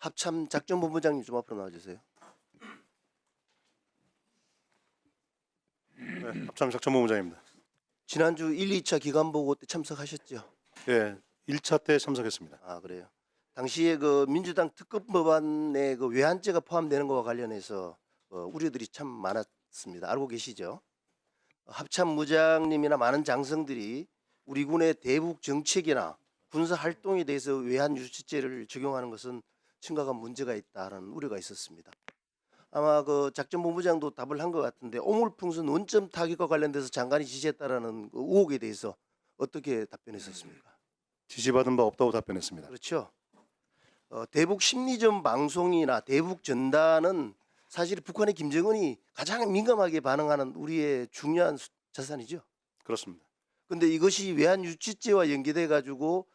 합참 작전본부장님 좀 앞으로 나와주세요. 네, 합참 작전본부장입니다. 지난주 1, 2차 기간보고 때 참석하셨죠? 예, 1차 때 참석했습니다. 아 그래요. 당시에 그 민주당 특검 법안에 그 외환죄가 포함되는 것과 관련해서 우려들이 참 많았습니다. 알고 계시죠? 합참무장님이나 많은 장성들이 우리 군의 대북 정책이나 군사 활동에 대해서 외환 유치죄를 적용하는 것은 심각한 문제가 있다는 우려가 있었습니다. 아마 그 작전본부장도 답을 한 것 같은데 오물풍선 원점 타격과 관련돼서 장관이 지시했다라는 그 의혹에 대해서 어떻게 답변했었습니까? 지시받은 바 없다고 답변했습니다. 그렇죠. 대북 심리전 방송이나 대북 전단은 사실 북한의 김정은이 가장 민감하게 반응하는 우리의 중요한 자산이죠. 그렇습니다. 근데 이것이 외환 유치죄와 연계돼 가지고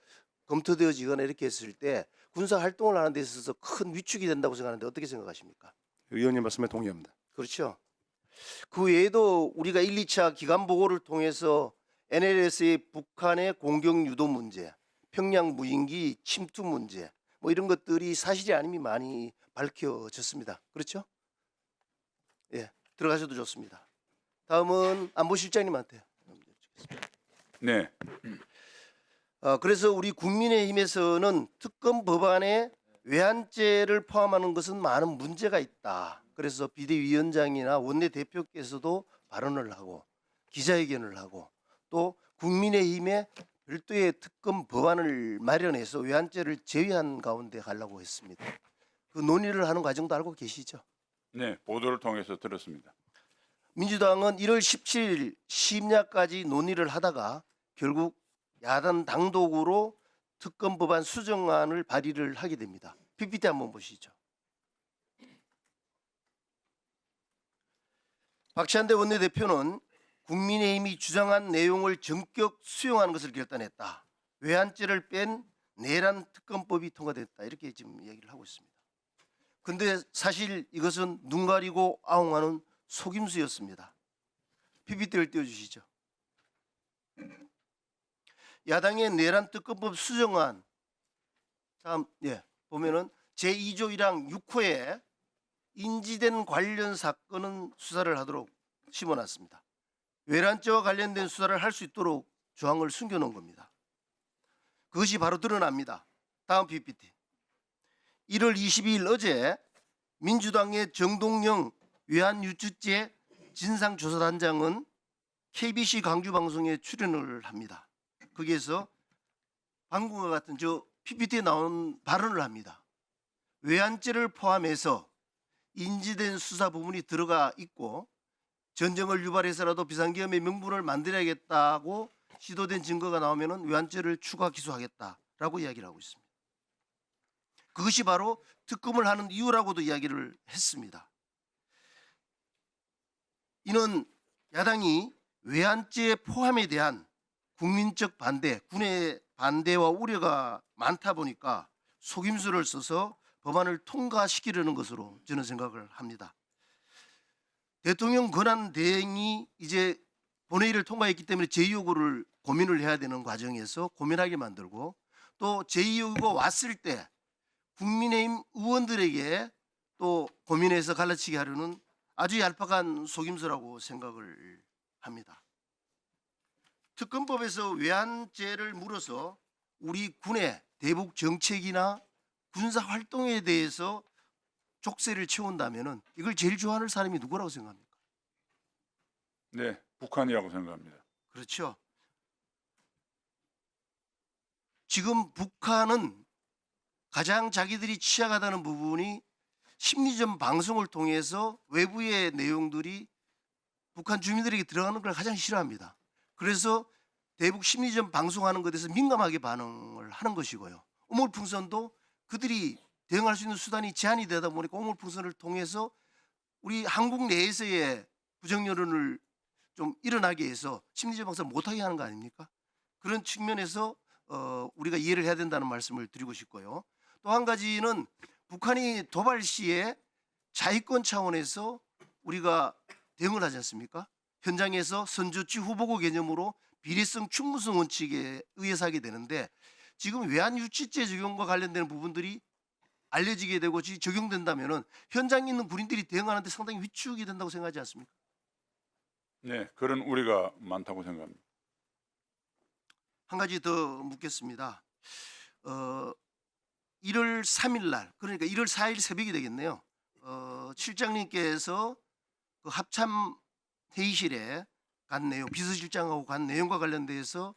검토되어지거나 이렇게 했을 때 군사 활동을 하는 데 있어서 큰 위축이 된다고 생각하는데 어떻게 생각하십니까? 의원님 말씀에 동의합니다. 그렇죠. 그 외에도 우리가 1, 2차 기간 보고를 통해서 NLS의 북한의 공격 유도 문제, 평양 무인기 침투 문제 뭐 이런 것들이 사실이 아님이 많이 밝혀졌습니다. 그렇죠? 예, 들어가셔도 좋습니다. 다음은 안보실장님한테. 네, 그래서 우리 국민의힘에서는 특검 법안에 외환죄를 포함하는 것은 많은 문제가 있다. 그래서 비대위원장이나 원내대표께서도 발언을 하고 기자회견을 하고 또 국민의힘에 별도의 특검 법안을 마련해서 외환죄를 제외한 가운데 가려고 했습니다. 그 논의를 하는 과정도 알고 계시죠? 네, 보도를 통해서 들었습니다. 민주당은 1월 17일 심야까지 논의를 하다가 결국 야당 당독으로 특검 법안 수정안을 발의를 하게 됩니다. PPT 한번 보시죠. 박찬대 원내대표는 국민의힘이 주장한 내용을 전격 수용하는 것을 결단했다. 외환죄를 뺀 내란 특검법이 통과됐다. 이렇게 지금 얘기를 하고 있습니다. 근데 사실 이것은 눈 가리고 아웅하는 속임수였습니다. PPT를 띄워주시죠. 야당의 내란 특검법 수정안 다음 보면은 제2조 1항 6호에 인지된 관련 사건은 수사를 하도록 심어놨습니다. 외환죄와 관련된 수사를 할 수 있도록 조항을 숨겨놓은 겁니다. 그것이 바로 드러납니다. 다음 PPT. 1월 22일 어제 민주당의 정동영 외환유치죄 진상조사단장은 KBC 광주방송에 출연을 합니다. 거기에서 방금과 같은 저 PPT에 나온 발언을 합니다. 외환죄를 포함해서 인지된 수사 부분이 들어가 있고 전쟁을 유발해서라도 비상계엄의 명분을 만들어야겠다고 시도된 증거가 나오면 외환죄를 추가 기소하겠다라고 이야기를 하고 있습니다. 그것이 바로 특검을 하는 이유라고도 이야기를 했습니다. 이는 야당이 외환죄 포함에 대한 국민적 반대, 군의 반대와 우려가 많다 보니까 속임수를 써서 법안을 통과시키려는 것으로 저는 생각을 합니다. 대통령 권한 대행이 이제 본회의를 통과했기 때문에 제2요구를 고민을 해야 되는 과정에서 고민하게 만들고 또 제2요구가 왔을 때 국민의힘 의원들에게 또 고민해서 갈라치게 하려는 아주 얄팍한 속임수라고 생각을 합니다. 특검법에서 외환죄를 물어서 우리 군의 대북 정책이나 군사 활동에 대해서 족쇄를 채운다면은 이걸 제일 좋아하는 사람이 누구라고 생각합니까? 네, 북한이라고 생각합니다. 그렇죠. 지금 북한은 가장 자기들이 취약하다는 부분이 심리전 방송을 통해서 외부의 내용들이 북한 주민들에게 들어가는 걸 가장 싫어합니다. 그래서 대북 심리전 방송하는 것에 대해서 민감하게 반응을 하는 것이고요. 오물풍선도 그들이 대응할 수 있는 수단이 제한이 되다 보니까 오물풍선을 통해서 우리 한국 내에서의 부정 여론을 좀 일어나게 해서 심리전 방송을 못하게 하는 거 아닙니까? 그런 측면에서 우리가 이해를 해야 된다는 말씀을 드리고 싶고요. 또 한 가지는 북한이 도발 시에 자위권 차원에서 우리가 대응을 하지 않습니까? 현장에서 선조치 후보고 개념으로 비례성 충분성 원칙에 의해서 하게 되는데 지금 외환유치죄 적용과 관련되는 부분들이 알려지게 되고 적용된다면은 현장에 있는 군인들이 대응하는데 상당히 위축이 된다고 생각하지 않습니까? 네, 그런 우려가 많다고 생각합니다. 한 가지 더 묻겠습니다. 1월 3일 날, 그러니까 1월 4일 새벽이 되겠네요. 실장님께서 그 합참 회의실에 간 내용, 비서실장하고 간 내용과 관련돼서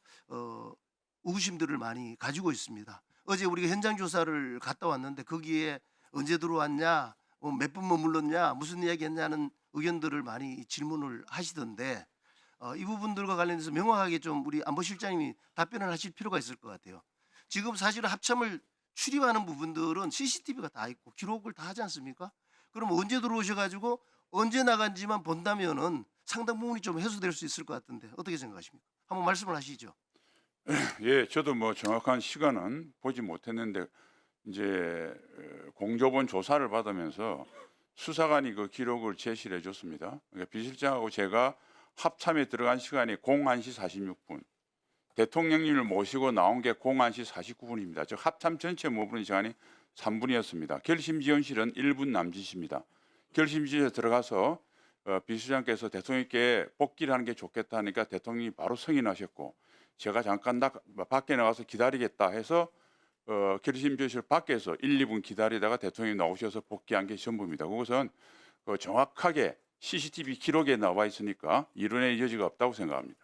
의구심들을 많이 가지고 있습니다. 어제 우리가 현장 조사를 갔다 왔는데 거기에 언제 들어왔냐, 몇 분 머물렀냐, 무슨 이야기했냐는 의견들을 많이 질문을 하시던데 이 부분들과 관련해서 명확하게 좀 우리 안보실장님이 답변을 하실 필요가 있을 것 같아요. 지금 사실은 합참을 출입하는 부분들은 CCTV가 다 있고 기록을 다 하지 않습니까? 그럼 언제 들어오셔가지고 언제 나간지만 본다면은 상당 부분이 좀 해소될 수 있을 것 같은데 어떻게 생각하십니까? 한번 말씀을 하시죠. 예, 저도 뭐 정확한 시간은 보지 못했는데 이제 공조본 조사를 받으면서 수사관이 그 기록을 제시를 해줬습니다. 그러니까 비실장하고 제가 합참에 들어간 시간이 01시 46분, 대통령님을 모시고 나온 게 01시 49분입니다. 즉 합참 전체 머무는 시간이 3분이었습니다. 결심지원실은 1분 남짓입니다. 결심지원실에 들어가서 비서장께서 대통령께 복귀를 하는 게 좋겠다 하니까 대통령이 바로 승인하셨고 제가 잠깐 밖에 나가서 기다리겠다 해서 결심지원실 밖에서 1, 2분 기다리다가 대통령이 나오셔서 복귀한 게 전부입니다. 그것은 정확하게 CCTV 기록에 나와 있으니까 이론의 여지가 없다고 생각합니다.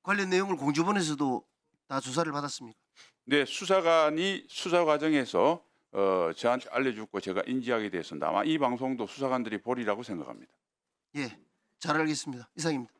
관련 내용을 공조본에서도 다 조사를 받았습니까? 네, 수사관이 수사 과정에서 저한테 알려주고 제가 인지하게 됐습니다. 아마 이 방송도 수사관들이 보리라고 생각합니다. 예, 잘 알겠습니다. 이상입니다.